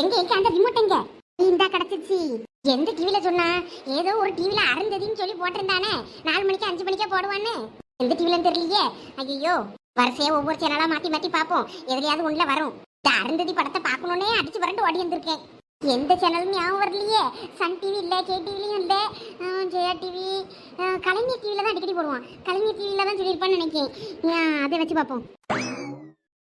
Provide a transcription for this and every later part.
எங்க எங்க அந்த ரிமோட் எங்க? இந்தா கிடைச்சிச்சு. எந்த டிவில சொன்னா? ஏதோ ஒரு டிவில அருந்ததின்னு சொல்லி போட்டிருந்தானே, 4 மணிக்கு 5 மணிக்கே போடுவான்னு. எந்த டிவிலன்னு தெரியலையே. ஐயோ, வரிசையா ஒவ்வொரு சேனலா மாத்தி மாத்தி பார்ப்போம், எதுலையாவது ஒண்ணுல வரும். இந்த அருந்ததி படத்தை பார்க்கணுன்னே அடிச்சு வரண்டு ஓடி வந்திருக்கேன். எந்த சேனலும் ஞாபகம் வரலையே. சன் டிவி இல்ல, கே டிவிலையும் இல்ல, ஜெயா டிவி, கலைஞர் டிவில தான் அடிக்கடி போடுவான். கலைஞர் டிவில தான் சொல்லியிருப்பான்னு நினைக்கிறேன். அதை வச்சு பார்ப்போம்.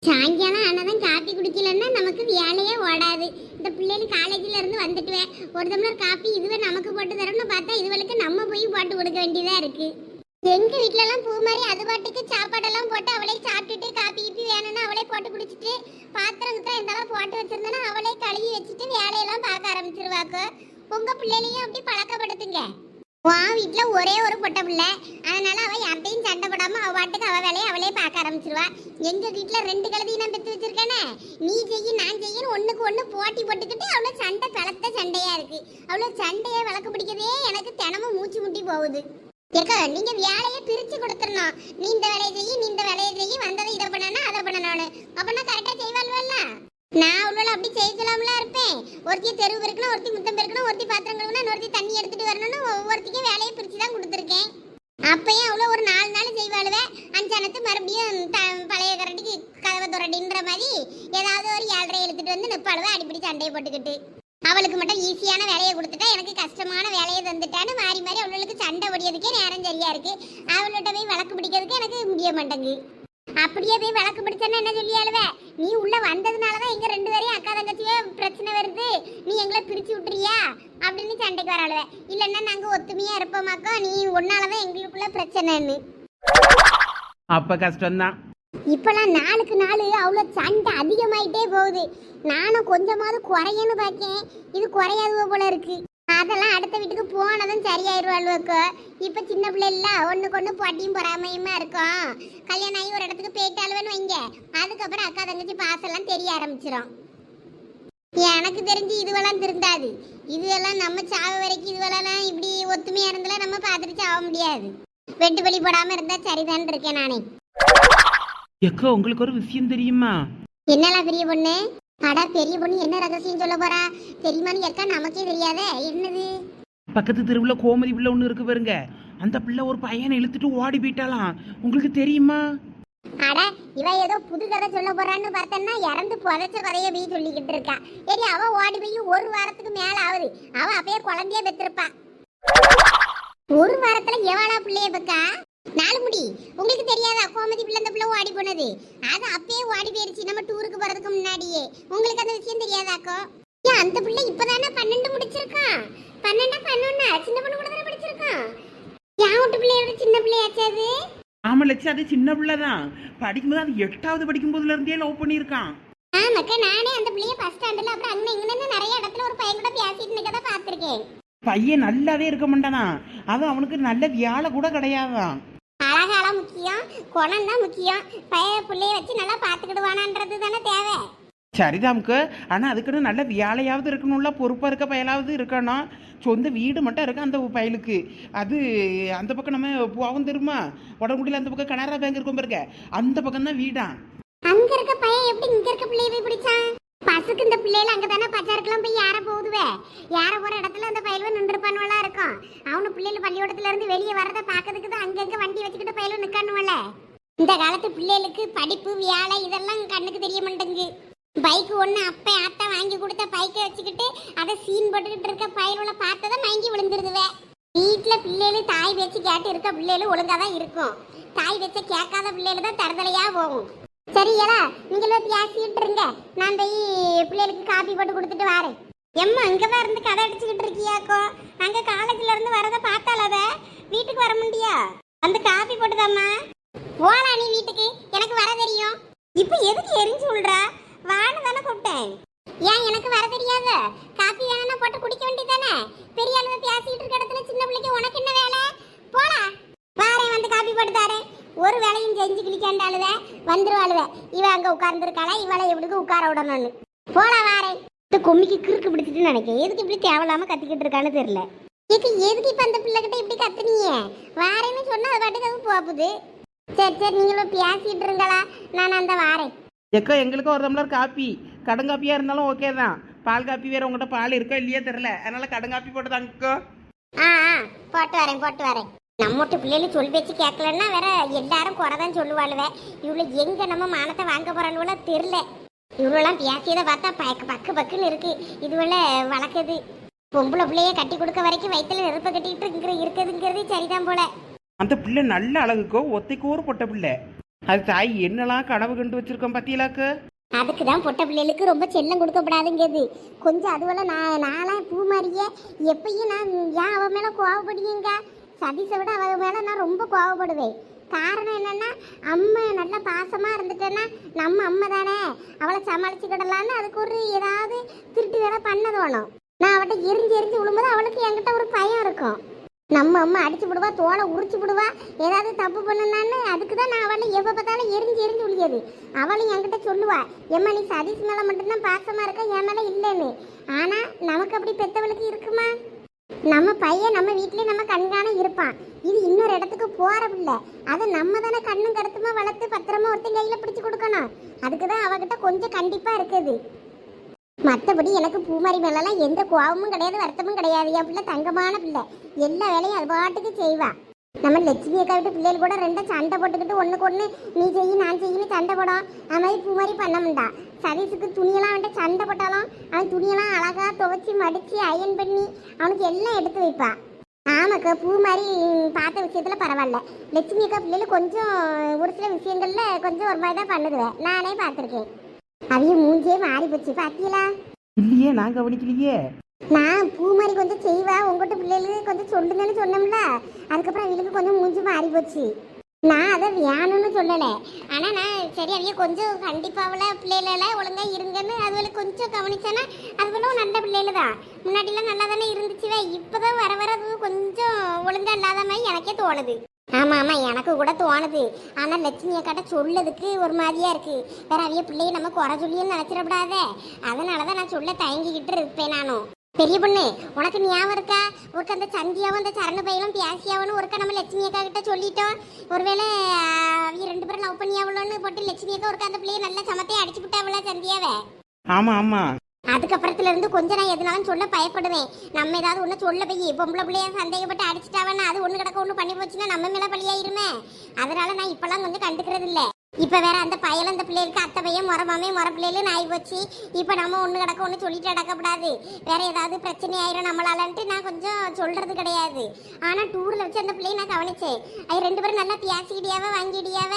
சாயங்காலம் ஆனாதான் காப்பி குடிக்கலன்னா நமக்கு வேலையே ஓடாது. இந்த பிள்ளைகள் காலேஜ்ல இருந்து வந்துட்டுவேன், ஒரு டம்ளர் காப்பி இதுவே நமக்கு போட்டு தரணும்னு பார்த்தா இதுவளுக்கு நம்ம போய் போட்டு கொடுக்க வேண்டியதா இருக்கு. எங்க வீட்டுல எல்லாம் பூ மாதிரி அது பாட்டுக்கு சாப்பாடெல்லாம் போட்டு அவளே சாப்பிட்டுட்டு காப்பி கீப்பி வேணும்னு அவளே போட்டு குடிச்சிட்டு பாத்திரம் கிட்ட இருந்தாலும் போட்டு வச்சிருந்தேன்னா அவளே கழுவி வச்சுட்டு வேலையெல்லாம் பார்க்க ஆரம்பிச்சிருவாக்கு. உங்க பிள்ளைகளையும் அப்படி பழக்கப்படுத்துங்க. வா, வீட்டுல ஒரே ஒரு பொட்டை பிள்ளை, அதனால அவ யார்ட்டையும் சண்டை போடாம அவ பாட்டுக்கு அவ வேலையை அவளே பார்க்க ஆரம்பிச்சிருவா. எங்க வீட்டுல 2 கழுதையும் நான் பெற்று வச்சிருக்கேனே, நீ செய்ய நான் செய்யன்னு ஒண்ணுக்கு ஒண்ணு போட்டி போட்டுக்கிட்டு அவ்வளவு சண்டை பலத்த சண்டையா இருக்கு. அவ்வளவு சண்டையை விளக்கு பிடிக்கவே எனக்கு தினமும் மூச்சு முட்டி போகுது. ஏக்கா, நீங்க வேலையை பிரிச்சு கொடுத்துடணும். நீ இந்த வேலையை செய்ய, நீ இந்த வேலையை செய்ய, வந்ததை இதை பண்ணனா அதை பண்ணணும்னு. அப்பனா கரெக்டா செய்வாள்வல்ல. நான் அவ்வளோ அப்படி செய்யலாம்ல இருப்பேன். ஒருத்தி தெருவு பெருக்கணும், ஒருத்தி முத்தம் பெருக்கணும், ஒருத்தி பாத்திரம் கழுவணும், ஒருத்தி தண்ணி எடுத்துட்டு வரணும்னு ஒவ்வொருத்திக்கும் வேலையை பிரிச்சு தான் கொடுத்துருக்கேன். அப்பயும் அவ்வளோ ஒரு 4 நாள் செய்வாளுவே. 5 மறுபடியும் பழைய கரண்டிக்கு கதவை துரடின்ற மாதிரி ஏதாவது ஒரு 7:30 எடுத்துட்டு வந்து நிப்பாளுவே அடிப்படி சண்டையை போட்டுக்கிட்டு. அவளுக்கு மட்டும் ஈஸியான வேலையை கொடுத்துட்டா எனக்கு கஷ்டமான வேலையை தந்துட்டான்னு மாறி மாறி அவளுக்கு சண்டை ஒடியதுக்கே நேரம் சரியா இருக்கு. அவள்கிட்ட போய் வழக்கு பிடிக்கிறதுக்கு எனக்கு முடிய மாட்டேங்குது. அப்படியே போய் வழக்கு பிடிச்சேன்னா என்ன சொல்லியாளுவே, நீ உள்ள வந்ததுனாலதான் எங்க 2 பேரையும் அக்கா தங்கச்சியே பிரச்சனை வருது, நீ எங்களை பிரிச்சு விட்டுறியா அப்படின்னு சண்டைக்கு வராளுவே. இல்லைன்னா நாங்க ஒத்துமையா இருப்போமாக்கோ, நீ ஒன்னாலதான் எங்களுக்குள்ள பிரச்சனைன்னு. அப்ப கஷ்டம்தான். இப்பெல்லாம் நாளுக்கு நாள் அவ்வளோ சண்டை அதிகமாயிட்டே போகுது. நானும் கொஞ்சமாவது குறையன்னு பார்க்கேன், இது குறையாதுவோ போல இருக்கு. அதெல்லாம் அடுத்த வீட்டுக்கு போனதும் சரியாயிருவாளுவக்கோ. இப்போ சின்ன பிள்ளைல ஒன்றுக்கு ஒன்று போட்டியும் பொறாமையுமா இருக்கும். கல்யாணம் ஆகி ஒரு இடத்துக்கு போயிட்டாலுவேன்னு வைங்க, அதுக்கப்புறம் அக்கா தங்கச்சி பாசெல்லாம் தெரிய ஆரம்பிச்சிடும். எனக்கு தெரிஞ்சு இதுவெல்லாம் திருந்தாது. இதுவெல்லாம் நம்ம சாவ வரைக்கும் இதுவெல்லாம் இப்படி ஒத்துமையா இருந்தாலும் நம்ம பார்த்துட்டு சாவ முடியாது. வெட்டு பலி போடாமல் இருந்தால் சரிதான் இருக்கேன் நானே. எக்கோ, உங்களுக்கு ஒரு விஷயம் தெரியுமா? என்னெல்லாம் பெரிய பொண்ணு? அடா, பெரிய பொண்ணு என்ன ரகசியம் சொல்ல போறா? தெரியுமான்னு எக்கா, நமக்கே தெரியாதே. என்னது? பக்கத்து தெருவுல கோமதி பிள்ளை ஒண்ணு இருக்கு பாருங்க, அந்த பிள்ளை ஒரு பையனை இழுத்துட்டு ஓடி போயிட்டாலாம். உங்களுக்கு தெரியுமா? அட, இவ ஏதோ புது கதை சொல்ல போறான்னு பார்த்தேன்னா இறந்து புதைச்ச கதையை போய் சொல்லிக்கிட்டு இருக்கா. சரி, அவ ஓடி போய் 1 வாரத்துக்கு மேல ஆகுது. அவ அப்பயே குழந்தைய பெற்றிருப்பா. 1 வாரத்துல எவ்வளோ பிள்ளைய பக்கா? 4 முடி. உங்களுக்கு தெரியாதா கோமதி பிள்ளை அந்த பிள்ளை ஓடி போனது? அது அப்பயே ஓடி போயிருச்சு நம்ம டூருக்கு போறதுக்கு முன்னாடியே. உங்களுக்கு அந்த விஷயம் தெரியாதாக்கோ? ஏன், அந்த பிள்ளை இப்பதானே 12 முடிச்சிருக்கான். 12 சின்ன பொண்ணு கூட தானே படிச்சிருக்கான். என் வீட்டு பிள்ளையோட சின்ன பிள்ளையாச்சாது. ஆமா லட்சம், அது சின்ன பிள்ளை தான். படிக்கும்போது அது 8வது படிக்கும் போதுல இருந்தே லவ் பண்ணியிருக்கான். ஆமாக்கா, நானே அந்த பிள்ளைய ஃபர்ஸ்ட் ஸ்டாண்டர்ட்ல அப்புறம் அங்க இங்கன்னு நிறைய இடத்துல ஒரு பையன் கூட பேசிட்டு நிக்கத பாத்திருக்கேன். பையன் நல்லாவே இருக்க மாட்டானா, அது அவனுக்கு நல்ல வியாழ கூட கிடையாதான். அழகாலாம் முக்கியம், குணம் தான் முக்கியம். பிள்ளைய வச்சு நல்லா பாத்துக்கிடுவானான்றது தானே தேவை. சரிதாமுக்கு, ஆனா அதுக்குன்னு நல்ல வியாழையாவது இருக்கணும்ல, பொறுப்பா இருக்க பயலாவது இருக்கணும். சொந்த வீடு மட்டும் இருக்கு அந்த பயலுக்கு. அது அந்த பக்கம் நம்ம போவோம் தெரியுமா, உடம்புடியில் அந்த பக்கம் கனரா பேங்க் இருக்கும் பாருங்க, அந்த பக்கம் தான் வீடா. அங்க இருக்க பையன் எப்படி இங்க இருக்க பிள்ளைய போய் பிடிச்சான்? பசுக்கு இந்த பிள்ளைல அங்கதானே பச்சாருக்கெல்லாம் போய் யார போகுதுவே. யார போற இடத்துல அந்த பயிலுவ நின்றுப்பானுவலா இருக்கும். அவனு பிள்ளைல பள்ளிக்கூடத்துல இருந்து வெளியே வரத பாக்கிறதுக்கு தான் அங்கங்க வண்டி வச்சுக்கிட்டு பயிலுவ நிக்கானுவல. இந்த காலத்து பிள்ளைகளுக்கு படிப்பு வேலை இதெல்லாம் கண்ணுக்கு தெரிய மாட்டேங்குது. பைக் ஒண்ணு அப்ப ஆத்தா வாங்கி கொடுத்த பைக்கை வச்சுக்கிட்டு அதை சீன் போட்டுக்கிட்டு இருக்க பயிலுவ பார்த்ததை மயங்கி விழுந்துருதுவே. வீட்டுல பிள்ளைகள் தாய் பேச்சு கேட்டு இருக்க பிள்ளைகள் ஒழுங்காதான் இருக்கும். தாய் பேச்ச கேட்காத பிள்ளைகள் தான் தரதலையா போகும். சரியா, நீங்களும் பேசிட்டு இருங்க, நான் போய் பிள்ளைகளுக்கு காப்பி போட்டு கொடுத்துட்டு வரேன். எம்மா, இங்கதான் இருந்து கதை அடிச்சுக்கிட்டு இருக்கியாக்கோ? அங்க காலேஜ்ல இருந்து வரத பார்த்தாலத வீட்டுக்கு வர முடியா? அந்த காப்பி போட்டுதாம்மா போலா நீ வீட்டுக்கு. எனக்கு வர தெரியும். இப்ப எதுக்கு எரிஞ்சு விடுறா? வான்னு தானே கூப்பிட்டேன். ஏன் எனக்கு வர தெரியாத? காப்பி வேணா போட்டு குடிக்க வேண்டியதானே? பெரிய ஆளுங்க பேசிட்டு இருக்க இடத்துல சின்ன பிள்ளைக்கு உனக்கு என்ன வேலை? போலா, வாரேன், வந்து காப்பி போட்டு தாரேன். ஒரு வேலையும் செஞ்சு கிளிக்காண்டாளுவ வந்துருவாளுவ. இவ அங்க உட்கார்ந்துருக்காளா, இவளை எப்படிக்கு உட்கார விடணும்னு. போல வாரேன். இந்த கொம்மிக்கு கிறுக்கு பிடிச்சிட்டு நினைக்கிறேன். எதுக்கு இப்படி தேவையில்லாம கத்திக்கிட்டு இருக்கான்னு தெரியல. எதுக்கு இப்ப அந்த பிள்ளைகிட்ட இப்படி கத்துனீங்க? வாரேன்னு சொன்னா அது பாட்டுக்கு அது போகுது. சரி சரி, நீங்களும் பேசிட்டு இருங்களா, நான் அந்த வாரேன். எக்கா எங்களுக்கும் ஒரு டம்ளர் காப்பி, கடுங்காப்பியாக இருந்தாலும் ஓகே தான். பால் காப்பி வேறு உங்கள்கிட்ட பால் இருக்கோ இல்லையே தெரில, அதனால் கடுங்காப்பி போட்டு தாங்கக்கோ. ஆ போட்டு வரேன் போட்டு வரேன். நம்மட்டு பிள்ளைகள் சொல் பேச்சு கேட்கலன்னா வேற எல்லாரும் குறைதான் சொல்லுவாளுவே. இவ்வளோ எங்க நம்ம மானத்தை வாங்க போறாளுவோ தெரில. இவ்வளோலாம் பேசியதை பார்த்தா பக்கு பக்குன்னு இருக்கு. இதுவரை வளர்க்குது. பொம்பளை பிள்ளைய கட்டி கொடுக்க வரைக்கும் வயிற்றுல நெருப்ப கட்டிக்கிட்டு இருக்குதுங்கிறது சரிதான் போல. அந்த பிள்ளை நல்ல அழகுக்கோ, ஒத்தைக்கோறு பொட்ட பிள்ளை. அது தாய் என்னெல்லாம் கனவு கண்டு வச்சிருக்கோம் பத்தியலாக்கு. அதுக்கு தான் பொட்ட பிள்ளைகளுக்கு ரொம்ப செல்லம் கொடுக்கப்படாதுங்கிறது. கொஞ்சம் அதுவெல்லாம் நான்லாம் பூ மாதிரியே எப்பயும் நான் ஏன் அவன் மேலே கோவப்படுவீங்க. சதீஷை விட அவன் மேலே நான் ரொம்ப கோவப்படுவேன். காரணம் என்னன்னா, அம்மா நல்லா பாசமாக இருந்துட்டேன்னா நம்ம அம்மா தானே, அவளை சமாளிச்சுக்கிடலான்னு அதுக்கு ஒரு ஏதாவது திருட்டு வேலை பண்ண தோணும். நான் அவட்ட எரிஞ்சு விழும்போது அவளுக்கு என்கிட்ட ஒரு பயம் இருக்கும். நம்ம அம்மா அடிச்சு விடுவா, தோலை உரிச்சு விடுவா, ஏதாவது தப்பு பண்ணுனான்னு. அதுக்கு தான் நான் அவளை எப்போ பார்த்தாலும் எரிஞ்சு விழியது. அவளும் என்கிட்ட சொல்லுவா, ஏம்மா நீ சதீஷ் மேலே மட்டும்தான் பாசமாக இருக்க, என் மேலே இல்லைன்னு. ஆனால் நமக்கு அப்படி பெற்றவளுக்கு இருக்குமா? நம்ம பையன் நம்ம வீட்லயே நம்ம கண்காண இருப்பான். இது இன்னொரு இடத்துக்கு போறவில்லை. அதை நம்ம தானே கண்ணும் கருத்துமா வளர்த்து பத்திரமா ஒருத்தன் கையில பிடிச்சு கொடுக்கணும். அதுக்குதான் அவகிட்ட கொஞ்சம் கண்டிப்பா இருக்குது. மற்றபடி எனக்கு பூமாரி மேலாம் எந்த கோபமும் கிடையாது, வருத்தமும் கிடையாது. என் பிள்ளை தங்கமான பிள்ளை, எல்லா வேலையும் அது பாட்டுக்கு செய்வா. நம்ம லட்சுமி அக்கா விட்டு பிள்ளைகள் கூட ரெண்டும் சண்டை போட்டுக்கிட்டு ஒன்றுக்கு ஒன்று நீ செய்ய நான் செய்யணும் சண்டை போடும். அது மாதிரி பூமாரி பண்ண முடியா. சதீஷுக்கு துணியெல்லாம் வந்துட்டு சண்டை போட்டாலும் அவன் துணியெல்லாம் அழகாக துவைச்சி மடித்து அயன் பண்ணி அவனுக்கு எல்லாம் எடுத்து வைப்பான். ஆமாக்கா, பூ மாதிரி பார்த்த விஷயத்தில் பரவாயில்ல. லட்சுமி அக்கா பிள்ளைகள் கொஞ்சம் ஒரு சில விஷயங்களில் கொஞ்சம் ஒரு மாதிரி தான் பண்ணுதுவேன். நானே பார்த்துருக்கேன். அவைய மூஞ்சியே மாறி போச்சு பார்த்தீங்களா? இல்லையே, நான் கவனிக்கலையே. நான் பூ மாதிரி கொஞ்சம் செய்வா, உங்கள்கிட்ட பிள்ளைகளுக்கு கொஞ்சம் சொல்லுங்கன்னு சொன்னோம்ல. அதுக்கப்புறம் அவங்களுக்கு கொஞ்சம் மூஞ்சி மாறி போச்சு. நான் அதை வேணும்னு சொல்லலை. ஆனால் நான் சரி அவைய கொஞ்சம் கண்டிப்பாவில் பிள்ளைகள ஒழுங்காக இருங்கன்னு அதுவரை கொஞ்சம் கவனிச்சேன்னா அதுவெல்லாம் நல்ல பிள்ளைகள் தான். முன்னாடிலாம் நல்லா தானே இருந்துச்சுவே. இப்போ தான் வர வர அது கொஞ்சம் ஒழுங்காக இல்லாத மாதிரி எனக்கே தோணுது. ஆமாம் எனக்கு கூட தோணுது. ஆனால் லட்சுமி அக்காட்ட சொல்லதுக்கு ஒரு மாதிரியா இருக்கு. வேற அவைய பிள்ளைய நம்ம குறை சொல்லியும் நினச்சிடப்படாதே. அதனால தான் நான் சொல்ல தயங்கிக்கிட்டு இருப்பேன். நானும் பெரிய பொண்ணு, உனக்கு ஞாபகம் இருக்கா? ஒருக்க அந்த சந்தியாவும் அந்த சரண பையனும் பியாசியாவும் ஒருக்க நம்ம லட்சுமி அக்கா கிட்ட சொல்லிட்டோம். ஒருவேளை அவங்க ரெண்டு பேரும் லவ் பண்ணியாவளோன்னு போட்டு லட்சுமி அக்கா ஒருக்க அந்த பிள்ளைய நல்ல சமத்தையை அடிச்சு விட்டாவளா சந்தியாவை. ஆமா ஆமா. அதுக்கப்புறத்துல இருந்து கொஞ்சம் நான் எதுனாலும் சொல்ல பயப்படுவேன். நம்ம ஏதாவது ஒன்று சொல்ல போய் பொம்பளை பிள்ளைய சந்தேகப்பட்டு அடிச்சிட்டாவன்னா அது ஒன்று கிடக்க ஒன்று பண்ணி போச்சுன்னா நம்ம மேலே பழியாயிருமே. அதனால நான் இப்பெல்லாம் கொஞ்சம் கண்டுக்கிறது இல்லை. இப்போ வேற அந்த பயல அந்த பிள்ளைகளுக்கு அத்தை பையன் முறமாமே முற பிள்ளைகளும் ஆகி போச்சு. இப்போ நம்ம ஒன்று கிடக்க ஒன்று சொல்லிட்டு அடக்கப்படாது. வேற ஏதாவது பிரச்சனை ஆயிரும் நம்மளாலன்ட்டு நான் கொஞ்சம் சொல்றது கிடையாது. ஆனால் டூரில் வச்சு அந்த பிள்ளையை நான் கவனிச்சேன். அது ரெண்டு பேரும் நல்லா பேசிக்கிட்டியாவ வாங்கிடியாவ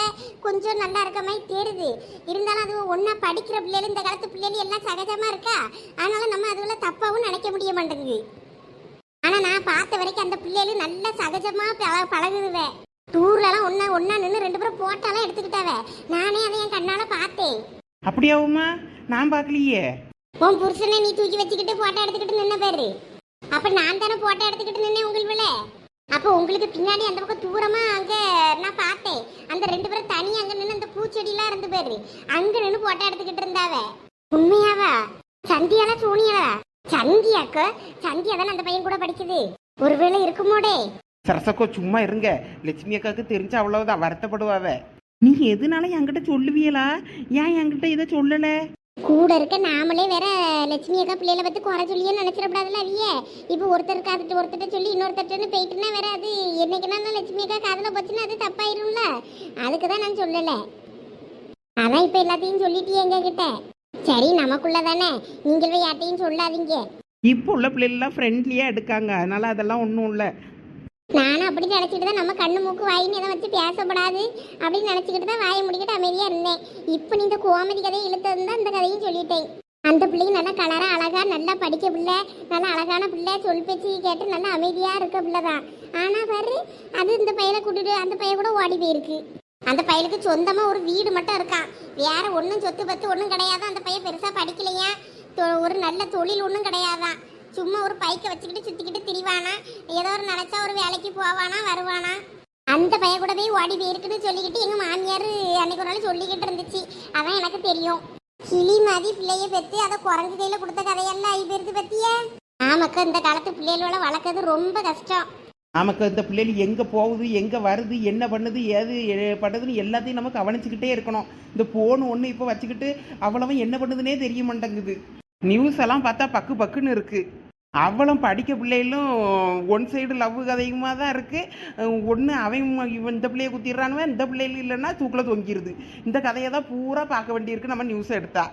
கொஞ்சம் நல்லா இருக்க மாதிரி தெரியுது. இருந்தாலும் அது ஒன்றா படிக்கிற பிள்ளைகள் இந்த காலத்து பிள்ளைகள் எல்லாம் சகஜமாக இருக்கா. அதனால நம்ம அதுவெல்லாம் தப்பாகவும் நினைக்க முடிய மாட்டேங்குது. ஆனால் நான் பார்த்த வரைக்கும் அந்த பிள்ளைகளும் நல்லா சகஜமாக பழகுதுவேன். டூர்லலாம் ஒன்னா நின்று ரெண்டு பேரும் போட்டாலாம் எடுத்துக்கிட்டாவே. நானே அதை என் கண்ணால பார்த்தேன். அப்படியாவுமா? நான் பார்க்கலையே. உன் புருஷனை நீ தூக்கி வச்சுக்கிட்டு போட்டோ எடுத்துக்கிட்டு நின்ன பேரு. அப்ப நான் தானே போட்டோ எடுத்துக்கிட்டு நின்னேன் உங்களுக்கு. அப்போ உங்களுக்கு பின்னாடி அந்த பக்கம் தூரமா அங்க நான் பார்த்தேன். அந்த ரெண்டு பேரும் தனி அங்க நின்று அந்த பூச்செடியெல்லாம் இருந்து பேரு அங்க நின்று போட்டோ எடுத்துக்கிட்டு இருந்தாவ. உண்மையாவா? சந்தியால சோனியாவா? சந்தியாக்கோ? சந்தியா தானே அந்த பையன் கூட படிக்குது. ஒருவேளை இருக்குமோடே. சரசக்கோ சும்மா இருங்க. லட்சுமி அக்காவுக்கு தெரிஞ்ச அவ்வளவுதான், வருத்தப்படுவாவ. நீ எதுனாலும் என்கிட்ட சொல்லுவியலா? ஏன் என்கிட்ட இதை சொல்லல? கூட இருக்க நாமளே வேற லட்சுமி அக்கா பிள்ளைகளை பத்தி குறை சொல்லியே நினைச்சிடப்படாதுல்ல அவிய. இப்போ ஒருத்தர் காத்துட்டு ஒருத்தர் சொல்லி இன்னொருத்தர்ன்னு போயிட்டுனா வேற அது என்னைக்குன்னா லட்சுமி அக்கா காதுல போச்சுன்னா அது தப்பாயிரும்ல. அதுக்கு தான் நான் சொல்லலை. அதான் இப்போ எல்லாத்தையும் சொல்லிட்டியே எங்க கிட்ட. சரி நமக்குள்ள தானே, நீங்கள் போய் யார்ட்டையும் சொல்லாதீங்க. இப்போ உள்ள பிள்ளைலாம் ஃப்ரெண்ட்லியா எடுக்காங்க, அதனால அதெல்லாம் ஒன்றும் இல்லை. நானும் அப்படி நினச்சிட்டு தான் நம்ம கண்ணு மூக்கு வாயின்னு எதை வச்சு பேசப்படாது அப்படின்னு நினச்சிக்கிட்டு தான் வாயை முடிக்கிட்டு அமைதியாக இருந்தேன். இப்போ நீ இந்த கோமதி கதையை இழுத்ததுன்னு தான் இந்த கதையும் சொல்லிட்டேன். அந்த பிள்ளைங்க நல்லா கலராக அழகாக நல்லா படிக்க பிள்ளை, நல்லா அழகான பிள்ளை, சொல் பேச்சு கேட்டு நல்லா அமைதியாக இருக்க பிள்ளை தான். ஆனால் பாரு, அது இந்த பையனை கூட்டிட்டு அந்த பையன் கூட ஓடி போயிருக்கு. அந்த பையனுக்கு சொந்தமாக ஒரு வீடு மட்டும் இருக்கான். வேற ஒன்றும் சொத்து பத்து ஒன்றும் கிடையாது. அந்த பையன் பெருசாக படிக்கலையா, ஒரு நல்ல தொழில் ஒன்றும் கிடையாதான். சும்மா ஒரு பைக்கை வச்சுக்கிட்டு சுற்றிக்கிட்டு திரிவானா, ஏதோ ஒரு நினச்சா ஒரு வேலைக்கு போவானா வருவானா. அந்த பையன் கூட போய் ஓடி போயிருக்குன்னு சொல்லிக்கிட்டு எங்கள் மாமியார் அன்னைக்கு ஒரு நாள் சொல்லிக்கிட்டு இருந்துச்சு. அதான் எனக்கு தெரியும். கிளி மாதிரி பிள்ளைய பெற்று அதை குரங்கு கையில் கொடுத்த கதையெல்லாம் ஆகி போயிருது பற்றிய. ஆமாக்கா, இந்த காலத்து பிள்ளைகளோட வளர்க்கறது ரொம்ப கஷ்டம். நமக்கு இந்த பிள்ளைகள் எங்கே போகுது எங்கே வருது என்ன பண்ணுது ஏது பண்ணுதுன்னு எல்லாத்தையும் நம்ம கவனிச்சுக்கிட்டே இருக்கணும். இந்த ஃபோன் ஒன்று இப்போ வச்சுக்கிட்டு அவ்வளவும் என்ன பண்ணுதுன்னே தெரிய மாட்டேங்குது. நியூஸ் எல்லாம் பார்த்தா பக்கு பக்குன்னு இருக்குது. அவளும் படிக்க பிள்ளைகளும் ஒன் சைடு லவ் கதையுமா தான் இருக்குது. ஒன்று அவன் இவன் இந்த பிள்ளையை குத்திடுறானுவன், இந்த பிள்ளைகள் இல்லைன்னா தூக்கில் தொங்கிடுது. இந்த கதையை தான் பூரா பார்க்க வேண்டியிருக்கு நம்ம நியூஸை எடுத்தா.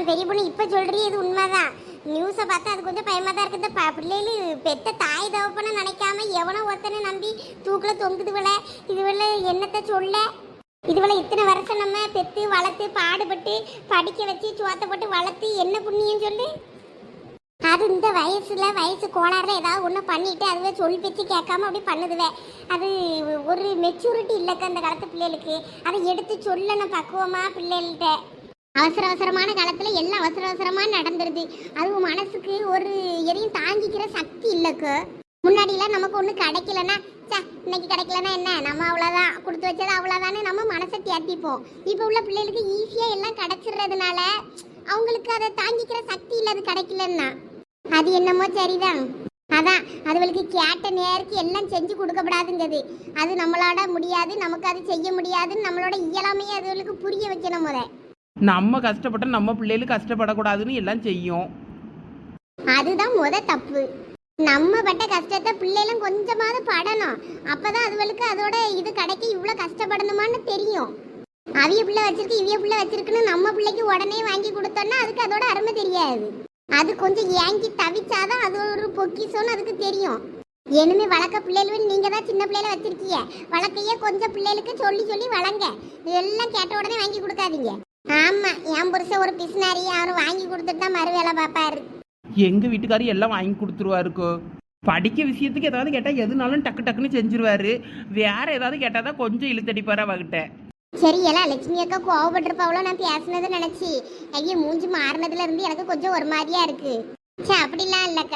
பெரிய பொண்ணு இப்ப சொல்றீ இது உண்மைதான். நியூஸை பார்த்தா அது கொஞ்சம் பயமா தான் இருக்குது. பிள்ளைகள் பெத்த தாய் தகப்பன நினைக்காம எவனோ ஒருத்தனை நம்பி தூக்குல தொங்குதுவல. இதுவள என்னத்தை சொல்ல, இதுவள இத்தனை வருஷம் நம்ம பெத்து வளர்த்து பாடுபட்டு படிக்க வச்சு சோத்த போட்டு வளர்த்து என்ன புண்ணியம் சொல்லு. அது இந்த வயசு கோளாறுல ஏதாவது ஒன்று பண்ணிட்டு அதுவே சொல் பேச்சு கேட்காம அப்படி பண்ணுதுவே. அது ஒரு மெச்சூரிட்டி இல்லைக்க அந்த காலத்து பிள்ளைகளுக்கு. அதை எடுத்து சொல்லணும் பக்குவமா பிள்ளைகள்கிட்ட. அவசரமான காலத்துல எல்லாம் அவசரமா நடந்துருது. அதுவும் மனசுக்கு ஒரு எதையும் தாங்கிக்கிற சக்தி இல்லைக்கு. முன்னாடிலாம் நமக்கு ஒண்ணு கிடைக்கலன்னா இன்னைக்கு கிடைக்கலன்னா என்ன, நம்ம அவ்வளவுதான் கொடுத்து வச்சது அவ்வளவுதானே நம்ம மனசை தேத்திப்போம். இப்ப உள்ள பிள்ளைகளுக்கு ஈஸியா எல்லாம் கிடைச்சிடுறதுனால அவங்களுக்கு அதை தாங்கிக்கிற சக்தி இல்லை. அது கிடைக்கலன்னா அது என்னமோ சரிதான். அதான் அதுகளுக்கு கேட்ட நேருக்கு எல்லாம் செஞ்சு கொடுக்கப்படாதுங்கிறது. அது நம்மளோட முடியாது, நமக்கு அது செய்ய முடியாதுன்னு நம்மளோட இயலாமையே அதுகளுக்கு புரிய வைக்கணும். நம்ம கஷ்டப்பட்ட நம்ம பிள்ளைகளுக்கு கஷ்டப்படக்கூடாதுன்னு எல்லாம் செய்யும். அதுதான் தப்பு. நம்ம பட்ட கஷ்டத்தை பிள்ளைகளும் கொஞ்சமாவது படணும். அப்பதான் அதுகளுக்கு அதோட இது கிடைக்க இவ்வளவு கஷ்டப்படணுமான்னு தெரியும். அவிய பிள்ளை வச்சிருக்கு இவிய பிள்ளை வச்சிருக்குன்னு நம்ம பிள்ளைக்கு உடனே வாங்கி கொடுத்தோம்னா அதுக்கு அதோட அருமை தெரியாது. அது கொஞ்சம் ஏங்கி தவிச்சாதான் அது ஒரு பொக்கிசோன்னு அதுக்கு தெரியும். இனிமே வளர்க்க பிள்ளைகள் நீங்க தான் சின்ன பிள்ளைல வச்சிருக்கீங்க. வளர்க்கையே கொஞ்சம் பிள்ளைகளுக்கு சொல்லி வளங்க. எல்லாம் கேட்ட உடனே வாங்கி கொடுக்காதீங்க. ஆமா, என் புருஷன் ஒரு பிசினாரி. அவரு வாங்கி கொடுத்துட்டு தான் மறு வேலை பார்ப்பாரு. எங்க வீட்டுக்காரி எல்லாம் வாங்கி கொடுத்துருவாருக்கோ. படிக்க விஷயத்துக்கு ஏதாவது கேட்டா எதுனாலும் டக்குன்னு செஞ்சிருவாரு. வேற ஏதாவது கேட்டாதான் கொஞ்சம் இழுத்தடிப்பாரா அவகிட்ட. சரி, எல்லாம் லட்சுமி அக்கா கோவப்பட்டிருப்பாவளோ நான் பேசுனதை நினைச்சு. ஐயா மூஞ்சி மாறினதுல இருந்து எனக்கு கொஞ்சம் ஒரு மாதிரியா இருக்கு. சே அப்படிலாம் இல்லக்க.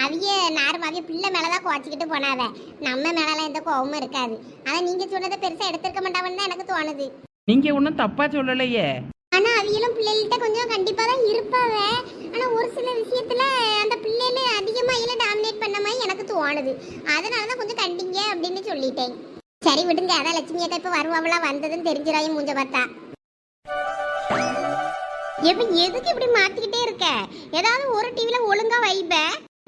அவிய நார்மாவிய பிள்ளை மேலதான் குவாச்சிக்கிட்டு போனாவ. நம்ம மேலாம் எந்த கோவமும் இருக்காது. ஆனா நீங்க சொன்னதை பெருசா எடுத்திருக்க மாட்டாவன்னு தான் எனக்கு தோணுது. நீங்க ஒன்றும் தப்பா சொல்லலையே. ஆனா அவியலும் பிள்ளைகிட்ட கொஞ்சம் கண்டிப்பா தான் இருப்பாவ. ஆனா ஒரு சில விஷயத்துல அந்த பிள்ளைல அதிகமா இல்ல டாமினேட் பண்ண மாதிரி எனக்கு தோணுது. அதனாலதான் கொஞ்சம் கண்டிங்க அப்படின்னு சொல்லிட்டேன். சரி விடுங்க. அதான் லட்சுமி அக்கா இப்ப வருவாவளா, வந்ததுன்னு தெரிஞ்சிடாயும் மூஞ்ச பார்த்தா. இப்ப எதுக்கு இப்படி மாத்திக்கிட்டே இருக்க? ஏதாவது ஒரு டிவில ஒழுங்கா வைப்ப.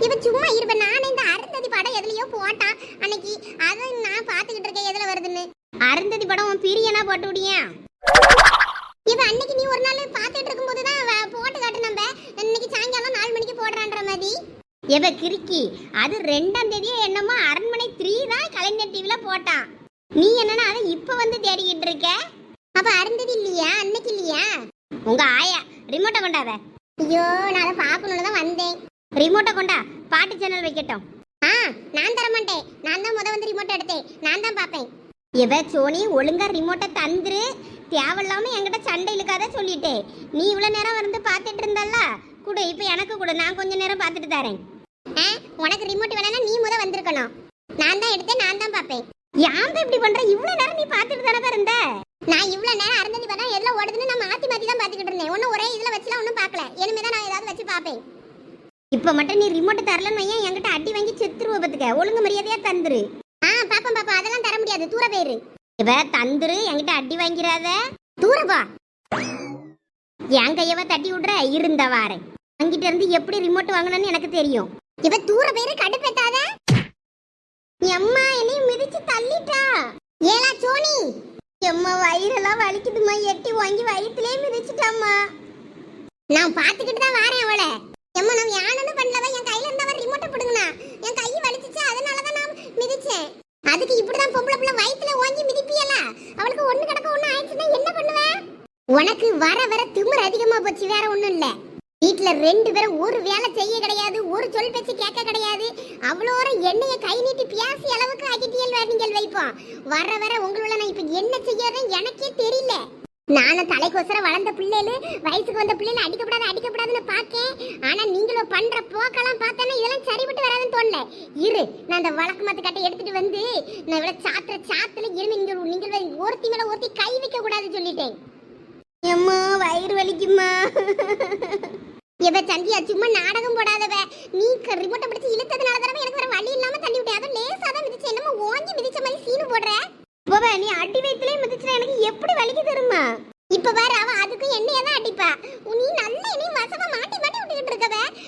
இப்ப சும்மா இருப்ப. நானே இந்த அருந்ததி படம் எதுலயோ போட்டான் அன்னைக்கு, அதை நான் பாத்துக்கிட்டு இருக்கேன் எதுல வருதுன்னு. அருந்ததி படம் உன் பிரியனா போட்டு விடியா? இப்ப அன்னைக்கு நீ ஒரு நாள் பாத்துட்டு இருக்கும் போதுதான் போட்டு காட்டு. நம்ம இன்னைக்கு சாயங்காலம் 4 மணிக்கு போடுறான்ற மாதிரி. எவ கிறுக்கி, அது 2ஆம் தேதியே என்னமோ அரண்மனை 3 தான் கலைஞர் டிவில போட்டான். நீ என்னன்னா அதை இப்ப வந்து தேடிக்கிட்டு இருக்க? அப்ப அருந்ததி இல்லையா அன்னைக்கு இல்லையா? உங்க ஆயா ரிமோட்டை கொண்டாவ. ஐயோ, நான் அதை பார்க்கணும்னு தான் வந்தேன். ரிமோட்டை கொண்டா, பாட்டு சேனல் வைக்கட்டும். நான் தர மாட்டேன். நான் தான் வந்து ரிமோட் எடுத்தேன். நான் தான் பார்ப்பேன். இவ சோனி ஒழுங்கா ரிமோட்டை தந்துரு. தேவையில்லாம என்கிட்ட சண்டை இழுக்காத சொல்லிட்டே. நீ இவ்வளவு நேரம் வந்து பார்த்துட்டு இருந்தால கூட, இப்ப எனக்கு கூட நான் கொஞ்ச நேரம் பார்த்துட்டு தரேன். உனக்கு ரிமோட் வேணா நீ வந்திருக்கணும். நான் தான் எடுத்தேன், நான் தான் பார்ப்பேன். யாம்ப இப்படி பண்ற? இவ்வளவு நேரம் நீ பார்த்துட்டு தானே இருந்த. நான் இவ்வளவு நேரம் அருந்ததி பார்த்தா எதுல ஓடுதுன்னு நான் மாத்தி தான் பார்த்துக்கிட்டு இருந்தேன். ஒன்னும் ஒரே இதுல வச்சுலாம் ஒன்னும் பார்க்கல. இனிமேதான் நான் ஏதாவது வச்சு பார்ப்பேன். இப்ப மட்டும் நீ ரிமோட் தரலன்னு வையன், என்கிட்ட அடி வாங்கி செத்துருவ. பத்துக்க ஒழுங்கு மரியாதையா தந்துரு. பாப்பா அதெல்லாம் தர முடியாது. தூர போயிரு. இவ தந்துரு, என்கிட்ட அடி வாங்கிறாத. தூரப்பா. என் கையவ தட்டி விடுற இருந்த வாரேன். அங்கிட்ட இருந்து எப்படி ரிமோட் வாங்கணும்னு எனக்கு தெரியும். இவ தூர போயிரு, கடுப்பேத்தாத. எம்மா என்னையும் மிதிச்சு தள்ளிட்டா. ஏலா சோனி, எம்மா வயிறெல்லாம் வலிக்குதுமா. எட்டி வாங்கி வயிற்றுலயே மிதிச்சுட்டாம்மா. நான் பாத்துக்கிட்டு தான் வாரேன் அவளை. எம்மா நான் யானன்னு பண்ணலதான், என் கையில இருந்தவன் ரிமோட்டை பிடுங்கனா. என் கை வலிச்சுச்சு, அதனாலதான் நான் மிதிச்சேன். அதுக்கு இப்படிதான் பொம்பளை பிள்ளை வயிற்றுல ஓங்கி மிதிப்பியல. அவளுக்கு ஒண்ணு கிடக்க ஒண்ணு ஆயிடுச்சுன்னா என்ன பண்ணுவேன்? உனக்கு வர திமிர் அதிகமா போச்சு, வேற ஒண்ணும் இல்ல. வீட்டுல 2 பேரும் ஒரு வேலை செய்ய கிடையாது, ஒரு சொல் பேச்சு கேட்க கிடையாது. அவ்வளோர எண்ணெயை கை நீட்டி பேசி அளவுக்கு ஆகிட்டியல் நீங்கள் வைப்போம். வர உங்களோட நான் இப்ப என்ன செய்யறேன்னு எனக்கே தெரியல. நானும் தலைக்கொசர வளர்ந்த பிள்ளைகளு, வயசுக்கு வந்த பிள்ளைல அடிக்கப்படாதுன்னு பாக்கேன். ஆனா நீங்களும் பண்ற போக்கெல்லாம் பார்த்தேன்னா இதெல்லாம் சரிபட்டு வராதுன்னு தோணல. இரு, நான் அந்த வழக்கு மாத்து கட்டை எடுத்துட்டு வந்து நான் இவ்வளவு சாத்துல இருமே. நீங்கள் ஒருத்தி மேல ஒருத்தி கை வைக்க கூடாதுன்னு சொல்லிட்டேன். எம்மா வயிறு வலிக்குமா. இவ சந்தியா சும்மா நாடகம் போடாதவ. நீ ரிமோட்டை பிடிச்சி இழுத்ததுனால தானே எனக்கு வேற வழி இல்லாம தள்ளி விட்டேன். அதுவும் லேசாதான் மிதிச்சு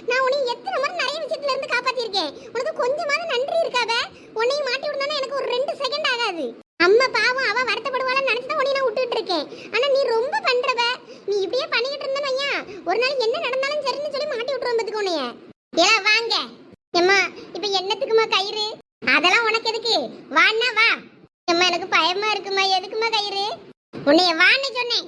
நான் உன்னை எத்தனை முறை நிறைய விஷயத்துல இருந்து காப்பாத்திருக்கேன். உனக்கு கொஞ்சமாவது நன்றி இருக்காத. உன்னையும் மாட்டி விடணும்னா எனக்கு ஒரு 2 செகண்ட் ஆகாது. அம்மா பாவம் அவ வருத்தப்படுவாளன்னு நினைச்சுதான் உன்னை நான் விட்டுட்டு இருக்கேன். ஆனா நீ ரொம்ப பண்றவ. நீ இப்படியே பண்ணிக்கிட்டு இருந்தேன்னு ஐயா ஒரு நாள் என்ன நடந்தாலும் சரின்னு சொல்லி மாட்டி விட்டுருவோம் பத்துக்கு உன்னைய. ஏன் வாங்க எம்மா இப்ப என்னத்துக்குமா கயிறு? அதெல்லாம் உனக்கு எதுக்கு? வான்னா வா. எம்மா எனக்கு பயமா இருக்குமா. எதுக்குமா கயிறு? உன்னைய வான்னு சொன்னேன்.